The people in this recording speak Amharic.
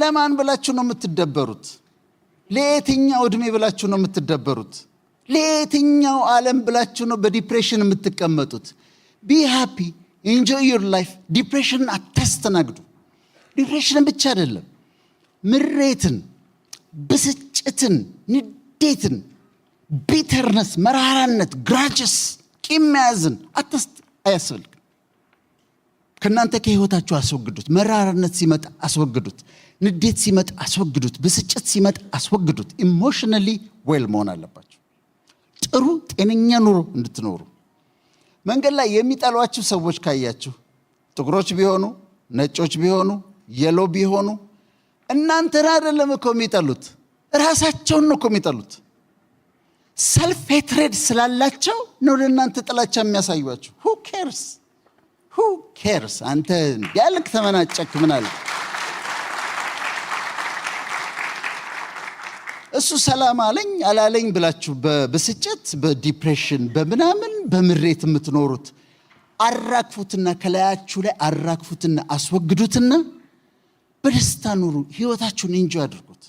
ለማን ብላችሁ ነው የምትደበሩት? ለየትኛው እድሜ ብላችሁ ነው የምትደበሩት? ለየትኛው ዓለም ብላችሁ ነው በዲፕሬሽን የምትቀመጡት? ቢ ሃፒ ኢንጆይ ዩር ላይፍ። ዲፕሬሽን አታስተናግዱ። ዲፕሬሽን ብቻ አይደለም፣ ምሬትን፣ ብስጭትን፣ ንዴትን፣ ቢተርነስ፣ መራራነት፣ ግራጅስ፣ ቂም መያዝን አያስፈልግም። ከእናንተ ከህይወታችሁ አስወግዱት። መራራነት ሲመጣ አስወግዱት። ንዴት ሲመጣ አስወግዱት። ብስጭት ሲመጣ አስወግዱት። ኢሞሽናሊ ዌል መሆን አለባችሁ፣ ጥሩ ጤነኛ ኑሮ እንድትኖሩ። መንገድ ላይ የሚጠሏችሁ ሰዎች ካያችሁ፣ ጥቁሮች ቢሆኑ ነጮች ቢሆኑ የሎ ቢሆኑ፣ እናንተን አይደለም እኮ የሚጠሉት፣ ራሳቸውን ነው እኮ የሚጠሉት። ሰልፍ ሄትሬድ ስላላቸው ነው ለእናንተ ጥላቻ የሚያሳዩአችሁ። who cares? አንተ ያልክ ተመናጨክ ምን አለ? እሱ ሰላም አለኝ አላለኝ ብላችሁ በብስጭት በዲፕሬሽን በምናምን በምሬት የምትኖሩት አራግፉትና ከላያችሁ ላይ አራግፉትና አስወግዱትና በደስታ ኑሩ። ህይወታችሁን ኢንጆይ አድርጉት።